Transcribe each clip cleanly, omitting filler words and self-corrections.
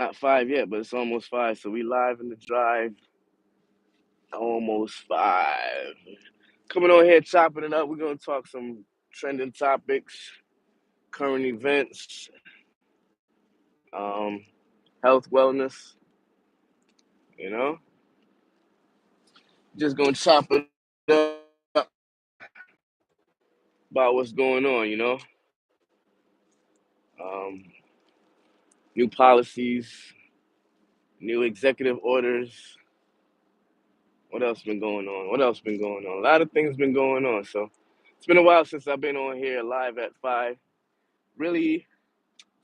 Not 5 yet, but it's almost 5. So we live in the drive. Almost 5. Coming on here, chopping it up. We're gonna talk some trending topics, current events, um, health, wellness. You know, just gonna chop it up about what's going on. Um, new policies, new executive orders. What else been going on? What else been going on? A lot of things been going on. So it's been a while since I've been on here live at 5. Really,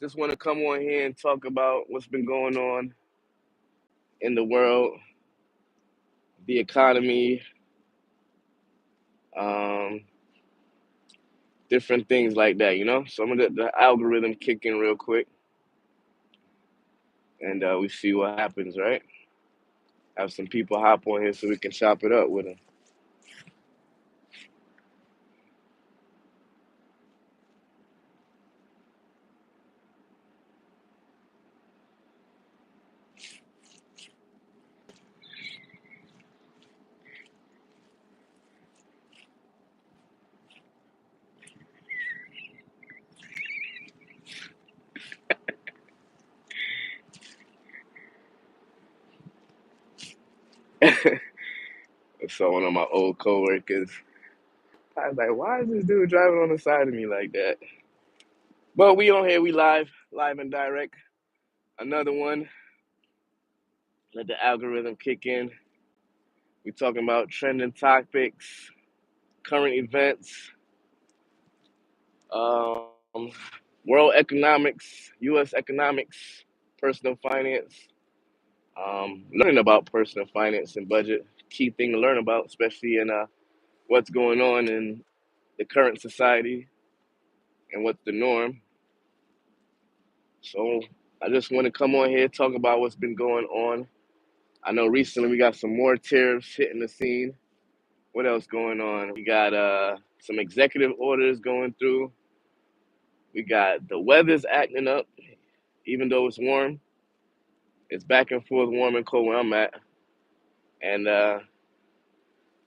just want to come on here and talk about what's been going on in the world, the economy, um, different things like that. So I'm gonna let the algorithm kick in real quick, and we see what happens, right? Have some people hop on here so we can chop it up with them. So one of my old coworkers, I was like, "Why is this dude driving on the side of me like that?" But we on here, we live and direct. Another one. Let the algorithm kick in. We talking about trending topics, current events, um, world economics, U.S. economics, personal finance, learning about personal finance and budget. Key thing to learn about, especially in what's going on in the current society and what's the norm. So I just want to come on here talk about what's been going on. I know recently we got some more tariffs hitting the scene. What else going on? We got some executive orders going through. We got the weather's acting up, even though it's warm. It's back and forth, warm and cold where I'm at. And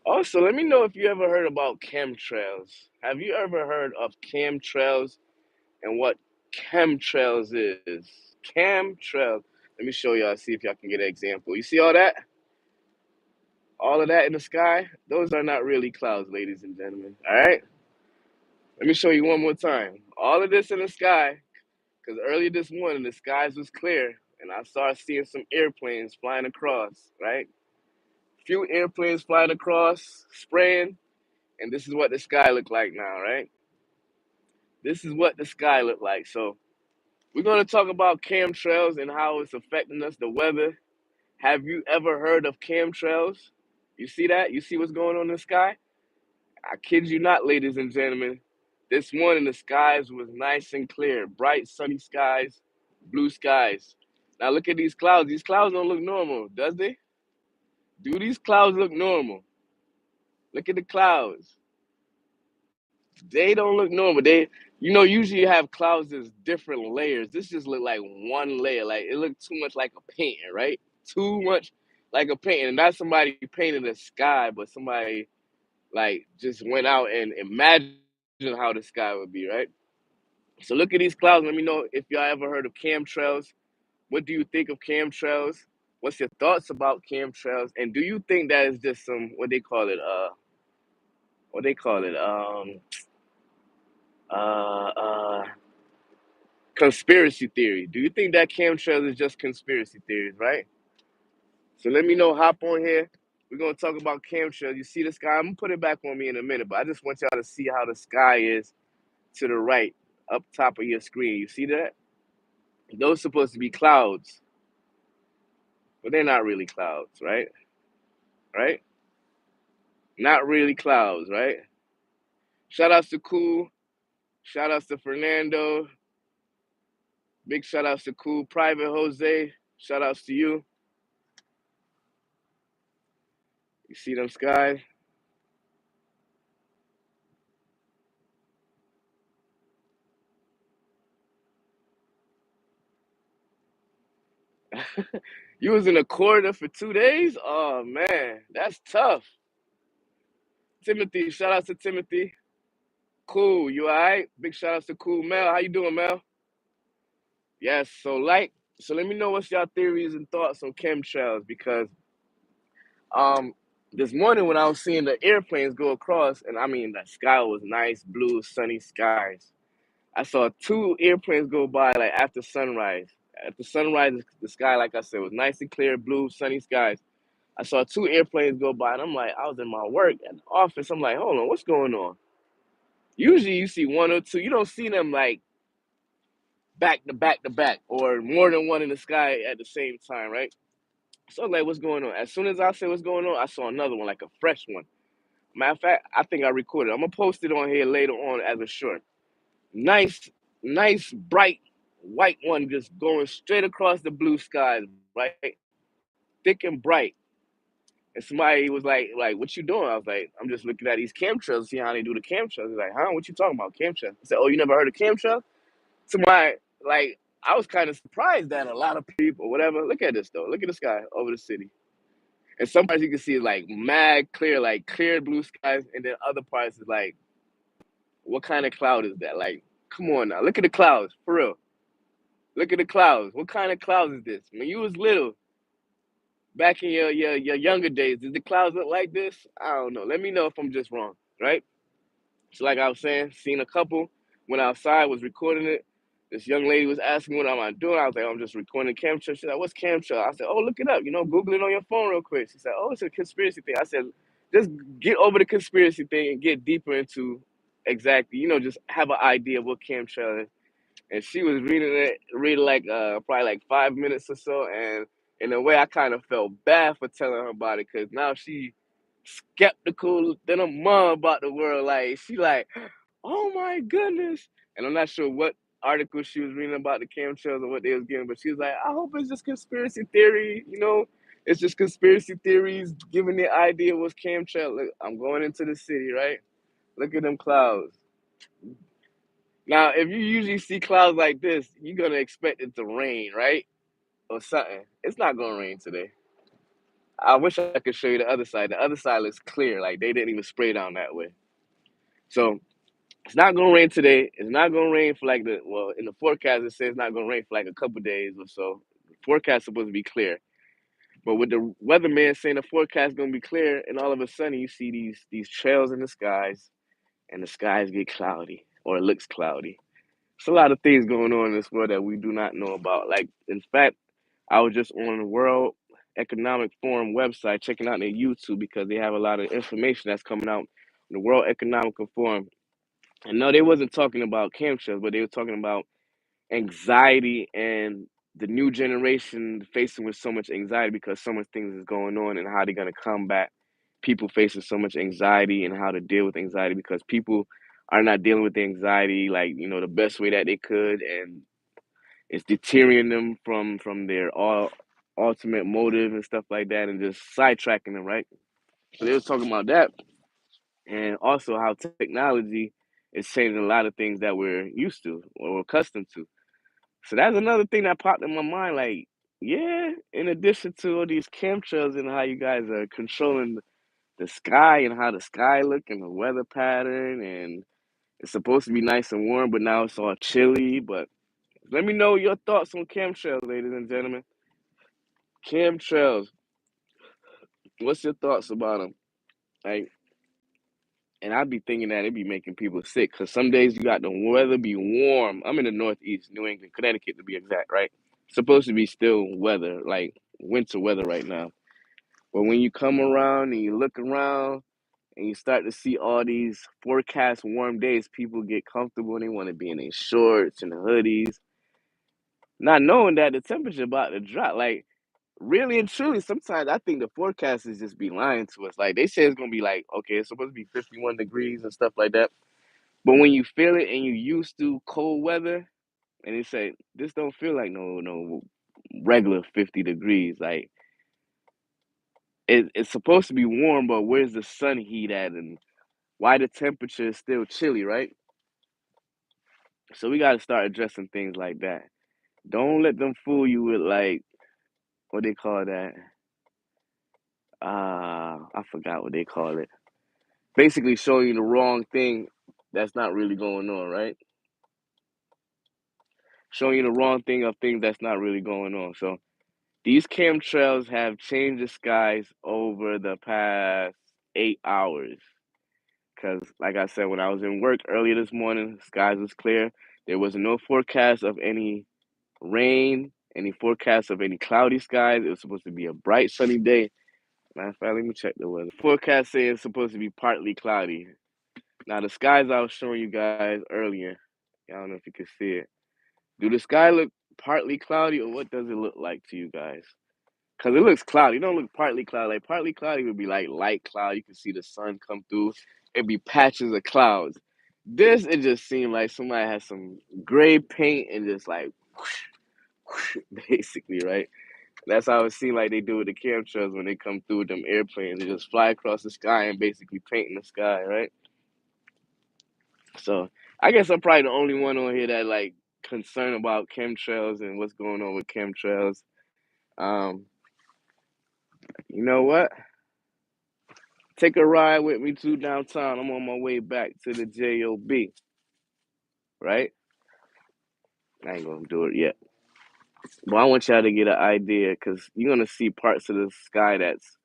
also, let me know if you ever heard about chemtrails. Have you ever heard of chemtrails and what chemtrails is? Chemtrails. Let me show y'all, see if y'all can get an example. You see all that? All of that in the sky? Those are not really clouds, ladies and gentlemen. All right? Let me show you one more time. All of this in the sky, because earlier this morning the skies was clear and I started seeing some airplanes flying across, right? Few airplanes flying across, spraying, and this is what the sky looked like now, right? This is what the sky looked like. So we're gonna talk about chemtrails and how it's affecting us, the weather. Have you ever heard of chemtrails? You see that? You see what's going on in the sky? I kid you not, ladies and gentlemen. This morning the skies was nice and clear, bright sunny skies, blue skies. Now look at these clouds. These clouds don't look normal, does they? Do these clouds look normal? Look at the clouds. They don't look normal. Usually you have clouds as different layers. This just look like one layer. Like it looked too much like a painting, right? Too much like a painting. And not somebody painted the sky, but somebody like just went out and imagined how the sky would be, right? So look at these clouds. Let me know if y'all ever heard of chemtrails. What do you think of chemtrails? What's your thoughts about chemtrails? And do you think that is just some what they call it uh uh conspiracy theory? Do you think that chemtrails is just conspiracy theories, right? So let me know. Hop on here. We're gonna talk about chemtrails. You see the sky? I'm gonna put it back on me in a minute, but I just want y'all to see how the sky is to the right, up top of your screen. You see that? Those supposed to be clouds, but they're not really clouds, right? Right? Not really clouds, right? Shout outs to Cool. Shout outs to Fernando. Big shout outs to Cool. Private Jose. Shout outs to you. You see them skies? You was in a corridor for 2 days? Oh man, that's tough. Timothy, shout out to Timothy. Cool, you alright? Big shout out to Cool Mel. How you doing, Mel? Yes, so let me know what's y'all theories and thoughts on chemtrails because um this morning when I was seeing the airplanes go across and I mean the sky was nice, blue, sunny skies. I saw two airplanes go by like after sunrise. After sunrise, the sky, like I said, was nice and clear, blue, sunny skies. I saw two airplanes go by, and I'm like, I was in my work at the office. I'm like, hold on, what's going on? Usually, you see one or two. You don't see them like back to back to back, or more than one in the sky at the same time, right? So I'm like, what's going on? As soon as I said what's going on, I saw another one, like a fresh one. Matter of fact, I think I recorded. I'm gonna post it on here later on as a short. Nice, nice, bright white one just going straight across the blue skies, right? Thick and bright. And somebody was like, what you doing? I was like, I'm just looking at these chemtrails, see how they do the chemtrails. He's like, huh? What you talking about? Chemtrails? I said, oh, you never heard of chemtrails? Somebody, like, I was kind of surprised that a lot of people, whatever. Look at this, though. Look at the sky over the city. And some parts you can see is like mad clear, like clear blue skies. And then other parts is like, what kind of cloud is that? Like, come on now. Look at the clouds, for real. Look at the clouds. What kind of clouds is this? When you was little, back in your younger days, did the clouds look like this? I don't know. Let me know if I'm just wrong, right? So like I was saying, seen a couple, went outside, was recording it. This young lady was asking me what am I doing. I was like, I'm just recording chemtrail. She's like, what's chemtrail? I said, oh, look it up. Google it on your phone real quick. She said, oh, it's a conspiracy thing. I said, just get over the conspiracy thing and get deeper into exactly, just have an idea of what chemtrail is. And she was reading like probably like 5 minutes or so, and in a way I kind of felt bad for telling her about it because now she skeptical than a mom about the world. Like she like, oh my goodness, and I'm not sure what article she was reading about the chemtrails or what they was getting, but she was like, I hope it's just conspiracy theory, it's just conspiracy theories giving the idea what's chemtrail. Look, I'm going into the city, right? Look at them clouds. Now, if you usually see clouds like this, you're gonna expect it to rain, right? Or something. It's not gonna rain today. I wish I could show you the other side. The other side looks clear, like they didn't even spray down that way. So it's not gonna rain today. It's not gonna rain for in the forecast it says it's not gonna rain for like a couple days or so. The forecast is supposed to be clear. But with the weatherman saying the forecast is gonna be clear, and all of a sudden you see these trails in the skies, and the skies get cloudy or it looks cloudy. It's a lot of things going on in this world that we do not know about. Like, in fact, I was just on the World Economic Forum website checking out their YouTube because they have a lot of information that's coming out on the World Economic Forum. And no, they wasn't talking about chemtrails, but they were talking about anxiety and the new generation facing with so much anxiety because so much things is going on and how they're going to combat people facing so much anxiety and how to deal with anxiety because people are not dealing with the anxiety like the best way that they could, and it's deterring them from their ultimate motive and stuff like that and just sidetracking them, right? So they was talking about that, and also how technology is changing a lot of things that we're used to or accustomed to. So that's another thing that popped in my mind. Like, yeah, in addition to all these chemtrails and how you guys are controlling the sky and how the sky look and the weather pattern, and it's supposed to be nice and warm, but now it's all chilly. But let me know your thoughts on chemtrails, ladies and gentlemen. Chemtrails. What's your thoughts about them? Like, and I'd be thinking that it'd be making people sick because some days you got the weather be warm. I'm in the Northeast, New England, Connecticut to be exact, right? It's supposed to be still weather, like winter weather right now. But when you come around and you look around and you start to see all these forecast warm days, people get comfortable and they want to be in their shorts and hoodies, not knowing that the temperature about to drop. Like, really and truly, sometimes I think the forecasters just be lying to us. Like, they say it's gonna be like, okay, it's supposed to be 51 degrees and stuff like that. But when you feel it and you used to cold weather, and they say this don't feel like no regular 50 degrees. Like it's supposed to be warm, but where's the sun heat at, and why the temperature is still chilly, right? So we got to start addressing things like that. Don't let them fool you with like what they call that? I forgot what they call it. Basically showing you the wrong thing that's not really going on, right? Showing you the wrong thing of things that's not really going on. So these chemtrails have changed the skies over the past 8 hours. Because, like I said, when I was in work earlier this morning, the skies was clear. There was no forecast of any rain, any forecast of any cloudy skies. It was supposed to be a bright, sunny day. Matter of fact, let me check the weather. Forecast says it's supposed to be partly cloudy. Now, the skies I was showing you guys earlier, I don't know if you can see it. Do the sky look partly cloudy, or what does it look like to you guys? Because it looks cloudy. It don't look partly cloudy. Like, partly cloudy would be like light cloud. You can see the sun come through. It'd be patches of clouds. This, it just seemed like somebody had some gray paint and just like, whoosh, whoosh, basically, right? That's how it seemed like they do with the chemtrails when they come through with them airplanes. They just fly across the sky and basically paint in the sky, right? So I guess I'm probably the only one on here that like concerned about chemtrails and what's going on with chemtrails. Um, you know what? Take a ride with me to downtown. I'm on my way back to the JOB, right? I ain't gonna do it yet. But I want y'all to get an idea because you're gonna see parts of the sky that's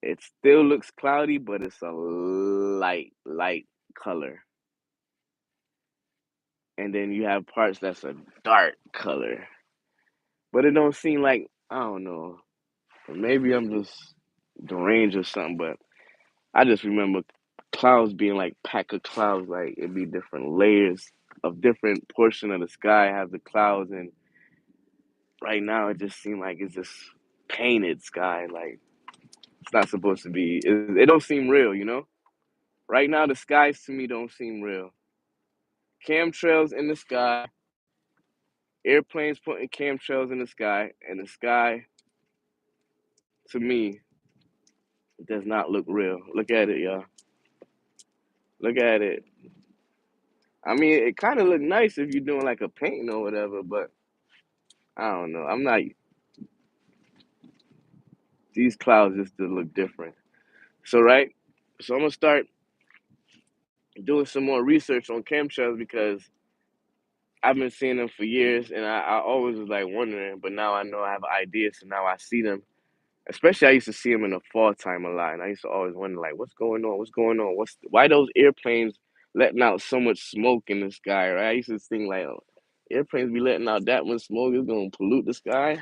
it still looks cloudy, but it's a light color. And then you have parts that's a dark color. But it don't seem like I don't know. Maybe I'm just deranged or something, but I just remember clouds being like pack of clouds, like it'd be different layers of different portion of the sky have the clouds, and right now it just seemed like it's just painted sky, like it's not supposed to be. It don't seem real, you know. Right now the skies to me don't seem real. Chemtrails in the sky, airplanes putting chemtrails in the sky, and the sky to me does not look real. Look at it, y'all. Look at it. I mean, it kind of look nice if you're doing like a painting or whatever, but I don't know. I'm not. These clouds just look different. So right. So I'm gonna start doing some more research on chemtrails because I've been seeing them for years, and I always was like wondering, but now I know I have ideas, so now I see them. Especially, I used to see them in the fall time a lot, and I used to always wonder like, what's going on? What's going on? Why those airplanes letting out so much smoke in the sky? Right? I used to think like, oh, airplanes be letting out that much smoke, it's gonna pollute the sky.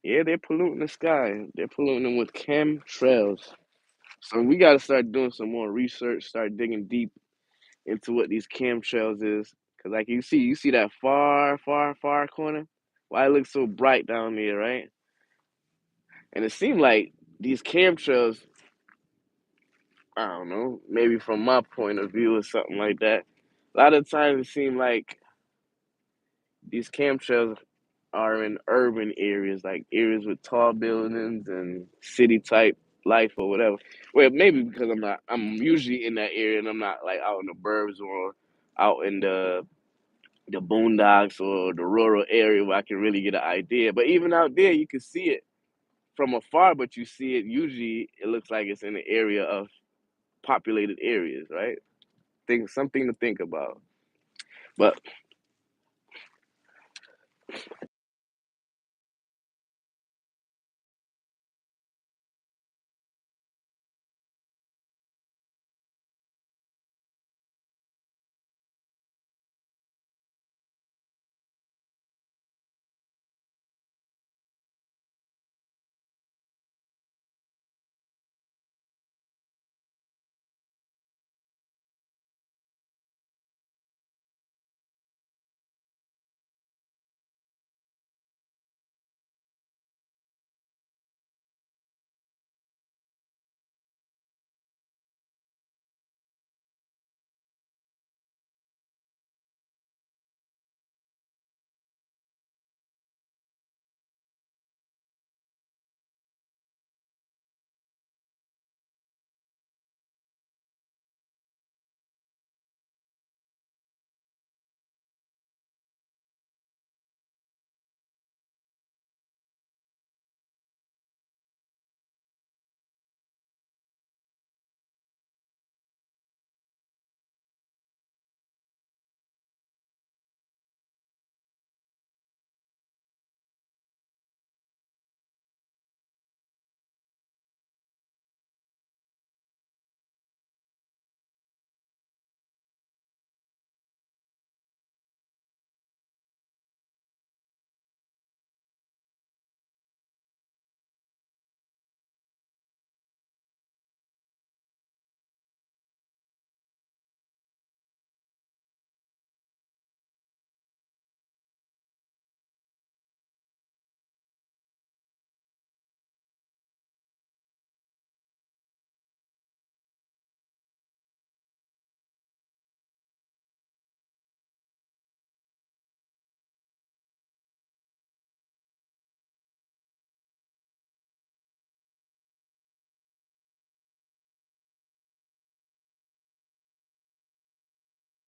Yeah, they're polluting the sky. They're polluting them with chemtrails. So we got to start doing some more research, start digging deep into what these chemtrails is. Cause like you see that far corner. Why it looks so bright down there, right? And it seemed like these chemtrails, I don't know, maybe from my point of view or something like that. A lot of times it seemed like these chemtrails are in urban areas, like areas with tall buildings and city type life or whatever. Well, maybe because I'm usually in that area and I'm not like out in the burbs or out in the boondocks or the rural area where I can really get an idea. But even out there, you can see it from afar, but you see it usually, it looks like it's in the area of populated areas, right? Think something to think about. But